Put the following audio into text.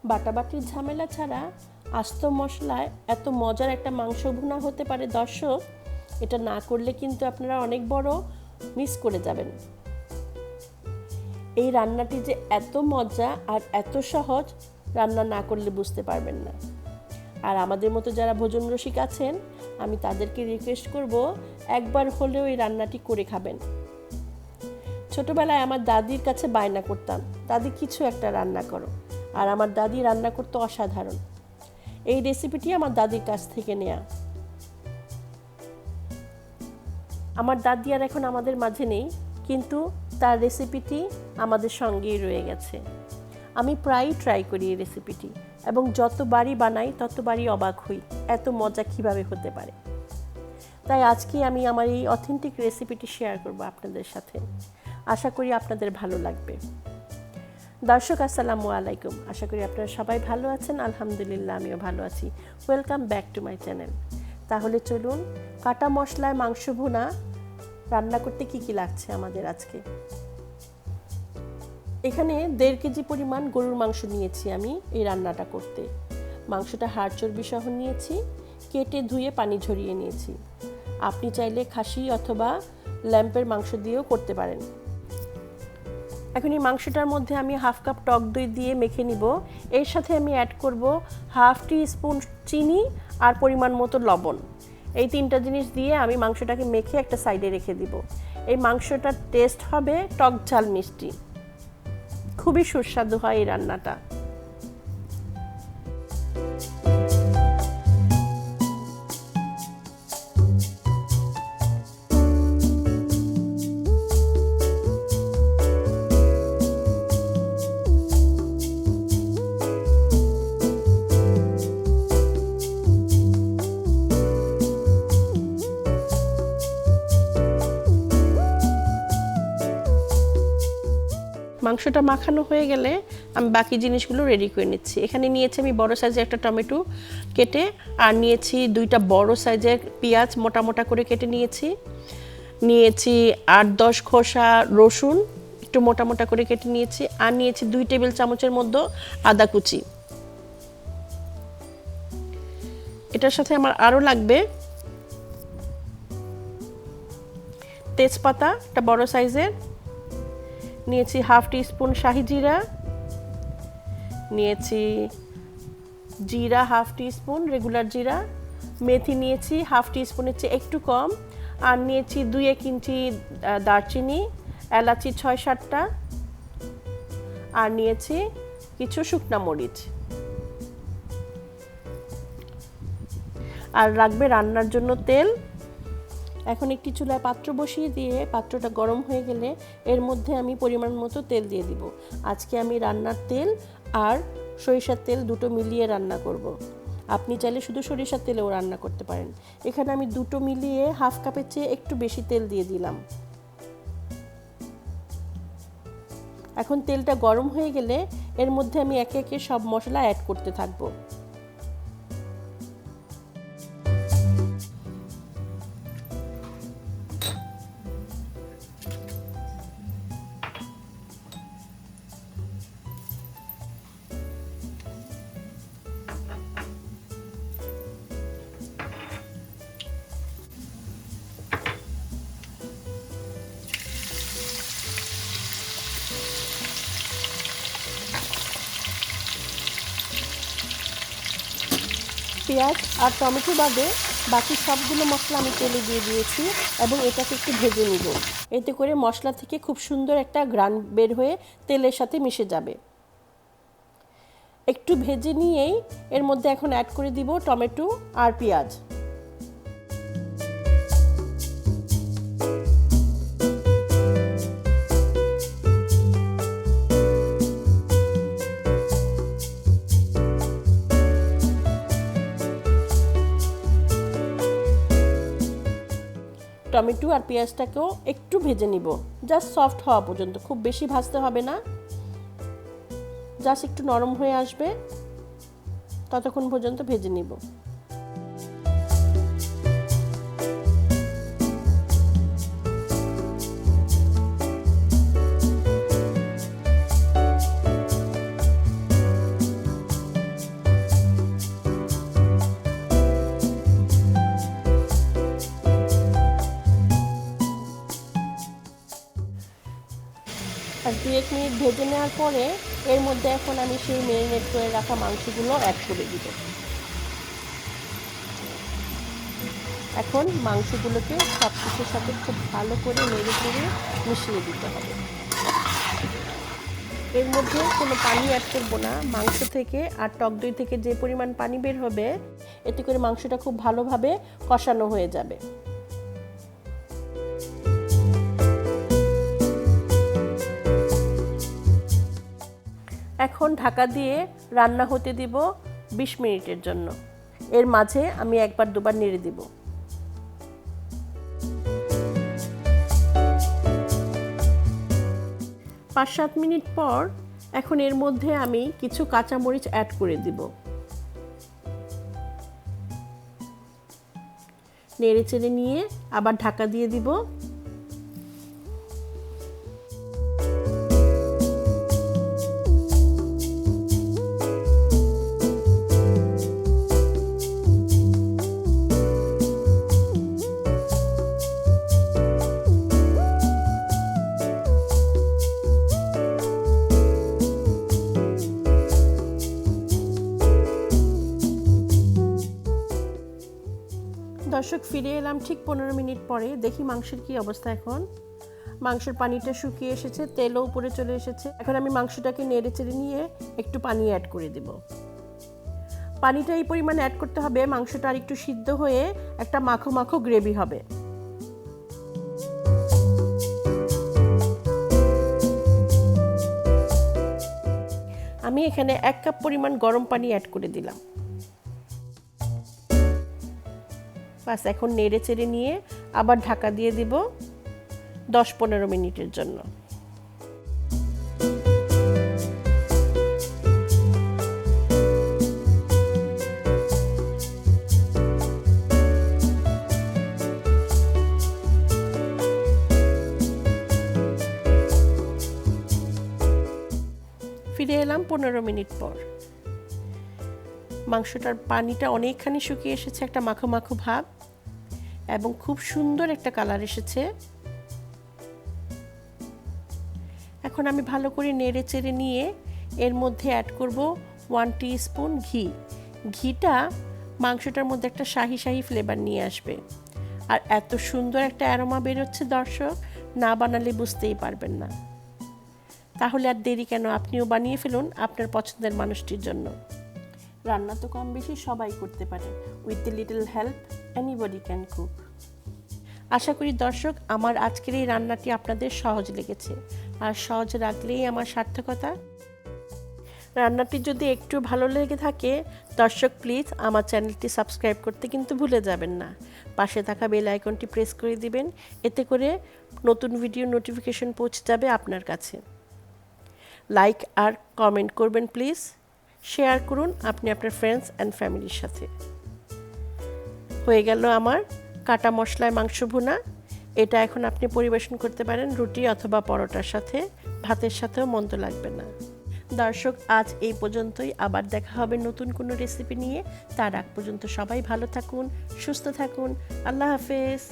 বাটাবাটির ঝামেলা ছাড়া আস্ত মশলায় এত মজার একটা মাংস ভুনা হতে পারে দর্শক, এটা না করলে কিন্তু আপনারা অনেক বড় মিস করে যাবেন। এই রান্নাটি যে এত মজা আর এত সহজ, রান্না না করলে বুঝতে পারবেন না। আর আমাদের মতো যারা ভোজন রসিক আছেন, আমি তাদেরকে রিকোয়েস্ট করব একবার হলেও এই রান্নাটি করে খাবেন। ছোটবেলায় আমার দাদির কাছে বায়না করতাম, দাদি কিছু একটা রান্না করো, আর আমার দাদি রান্না করতে অসাধারণ। এই রেসিপিটি আমার দাদির কাছ থেকে নেয়া। আমার দাদি আর এখন আমাদের মাঝে নেই, কিন্তু তার রেসিপিটি আমাদের সঙ্গেই রয়ে গেছে। আমি প্রায়ই ট্রাই করি এই রেসিপিটি, এবং যতবারই বানাই ততবারই অবাক হই এত মজা কিভাবে হতে পারে। তাই আজকে আমি আমার এই অথেন্টিক রেসিপিটি শেয়ার করব আপনাদের সাথে। আশা করি আপনাদের ভালো লাগবে। দর্শক আসসালামু আলাইকুম, আশা করি আপনারা সবাই ভালো আছেন। আলহামদুলিল্লাহ আমিও ভালো আছি। Welcome back to my channel. তাহলে চলুন, কাটা মশলায় মাংস ভুনা রান্না করতে কি কি লাগছে আমাদের আজকে। এখানে 1.5 কেজি পরিমাণ গরুর মাংস নিয়েছি আমি এই রান্নাটা করতে। মাংসটা হাড় চর্বি সহ নিয়েছি, কেটে ধুয়ে পানি ঝরিয়ে নিয়েছি। আপনি চাইলে খাসি অথবা ল্যাম্পের মাংস দিয়েও করতে পারেন। এখন এই মাংসটার মধ্যে আমি 1/2 কাপ টক দই দিয়ে মেখে নিব। এর সাথে আমি অ্যাড করব 1/2 টিস্পুন চিনি আর পরিমাণ মতো লবণ। এই 3টা জিনিস দিয়ে আমি মাংসটাকে মেখে একটা সাইডে রেখে দিব। এই মাংসটার টেস্ট হবে টক ঝাল মিষ্টি, খুবই সুস্বাদু হয় এই রান্নাটা। মাংসটা মাখানো হয়ে গেলে আমি বাকি জিনিসগুলো রেডি করে নিচ্ছি। এখানে নিয়েছি আমি বড় সাইজের একটা টমেটো কেটে, আর নিয়েছি 2টা বড় সাইজের পেঁয়াজ মোটা মোটা করে কেটে নিয়েছি। 8-10 খোসা রসুন একটু মোটা মোটা করে কেটে নিয়েছি, আর নিয়েছি 2 টেবিল চামচের মধ্যে আদা কুচি। এটার সাথে আমার আরও লাগবে তেজপাতা একটা বড় সাইজের, নিয়েছি 1/2 টিস্পুন শাহি জিরা, নিয়েছি জিরা 1/2 টিস্পুন রেগুলার জিরা, মেথি নিয়েছি 1/2 টিস্পুনের চেয়ে একটু কম, আর নিয়েছি 2-1 ইঞ্চি দারচিনি, এলাচি 6-7টা, আর নিয়েছি কিছু শুকনা মরিচ। আর রাখবে রান্নার জন্য তেল। এখন একটি চুলায় পাত্র বসিয়ে দিয়ে পাত্রটা গরম হয়ে গেলে এর মধ্যে আমি পরিমাণ মতো তেল দিয়ে দিব। আজকে আমি রান্নার তেল আর সরিষার তেল দুটো মিলিয়ে রান্না করব। আপনি চাইলে শুধু সরিষার তেলেও রান্না করতে পারেন। এখানে আমি দুটো মিলিয়ে 1/2 কাপের চেয়ে একটু বেশি তেল দিয়ে দিলাম। এখন তেলটা গরম হয়ে গেলে এর মধ্যে আমি একে একে সব মশলা অ্যাড করতে থাকবো। পেঁয়াজ আর টমেটো বাদে বাকি সবগুলো মশলা আমি তেলে দিয়ে দিয়েছি এবং এটাকে একটু ভেজে নিব। এতে করে মশলা থেকে খুব সুন্দর একটা ঘ্রাণ বের হয়ে তেলের সাথে মিশে যাবে। একটু ভেজে নিয়েই এর মধ্যে এখন অ্যাড করে দিব টমেটো আর পেঁয়াজ। টমেটো আর পেঁয়াজটাকেও একটু ভেজে নিব, জাস্ট সফট হওয়া পর্যন্ত, খুব বেশি ভাজতে হবে না, জাস্ট একটু নরম হয়ে আসবে ততক্ষণ পর্যন্ত ভেজে নিব। 2-1 মিনিট ভেজে নেওয়ার পরে এর মধ্যে এখন আমি সেই ম্যারিনেট করে রাখা মাংসগুলো অ্যাড করে দিব। এখন মাংসগুলোকে সব কিছুর সাথে খুব ভালো করে নেড়ে চেড়ে মিশিয়ে দিতে হবে। এর মধ্যে কোনো পানি অ্যাড করব না। মাংস থেকে আর টক দই থেকে যে পরিমাণ পানি বের হবে এতে করে মাংসটা খুব ভালোভাবে কষানো হয়ে যাবে। এখন ঢাকা দিয়ে রান্না হতে দিব 20 মিনিটের জন্য। এর মাঝে আমি একবার দুবার নেড়ে দিব। 5-7 মিনিট পর এখন এর মধ্যে আমি কিছু কাঁচামরিচ অ্যাড করে দিব। নেড়ে চেড়ে নিয়ে আবার ঢাকা দিয়ে দিব। দর্শক, ফিরে এলাম ঠিক 15 মিনিট পরে। দেখি মাংসের কি অবস্থা। এখন মাংসের পানিটা শুকিয়ে এসেছে, তেলও উপরে চলে এসেছে। এখন আমি মাংসটাকে নেড়ে চেড়ে নিয়ে একটু পানি অ্যাড করে দেব। পানিটা এই পরিমাণে অ্যাড করতে হবে মাংসটা আর একটু সিদ্ধ হয়ে একটা মাখো মাখো গ্রেভি হবে। আমি এখানে 1 কাপ পরিমাণ গরম পানি অ্যাড করে দিলাম। বাস, এখন নেড়ে চেড়ে নিয়ে আবার ঢাকা দিয়ে দিব 10-15 মিনিটের জন্য। ফিরে এলাম 15 মিনিট পর। মাংসটার পানিটা অনেকখানি শুকিয়ে এসেছে, একটা মাখো মাখো ভাব এবং খুব সুন্দর একটা কালার এসেছে। এখন আমি ভালো করে নেড়ে চেড়ে নিয়ে এর মধ্যে অ্যাড করব 1 টিস্পুন ঘি। ঘিটা মাংসটার মধ্যে একটা শাহি শাহি ফ্লেভার নিয়ে আসবে। আর এত সুন্দর একটা অ্যারোমা বেরোচ্ছে দর্শক, না বানালে বুঝতেই পারবেন না। তাহলে আর দেরি কেন, আপনিও বানিয়ে ফেলুন আপনার পছন্দের মানুষটির জন্য। রান্না তো কম বেশি সবাই করতে পারে। With a little help anybody can cook. আশা করি দর্শক আমার আজকের এই রান্নাটি আপনাদের সহজ লেগেছে, আর সহজ রাখলেই আমার সার্থকতা। রান্নাটি যদি একটু ভালো লেগে থাকে দর্শক প্লিজ আমার চ্যানেলটি সাবস্ক্রাইব করতে কিন্তু ভুলে যাবেন না। পাশে থাকা বেল আইকনটি প্রেস করে দিবেন, এতে করে নতুন ভিডিও নোটিফিকেশন পৌঁছে যাবে আপনার কাছে। লাইক আর কমেন্ট করবেন প্লিজ। শেয়ার করুন আপনি আপনার ফ্রেন্ডস অ্যান্ড ফ্যামিলির সাথে। হয়ে গেল আমার কাটা মশলায় মাংস ভুনা। এটা এখন আপনি পরিবেশন করতে পারেন রুটি অথবা পরোটার সাথে, ভাতের সাথেও মন্দ লাগবে না। দর্শক আজ এই পর্যন্তই, আবার দেখা হবে নতুন কোনো রেসিপি নিয়ে। তার আগ পর্যন্ত সবাই ভালো থাকুন, সুস্থ থাকুন। আল্লাহ হাফেজ।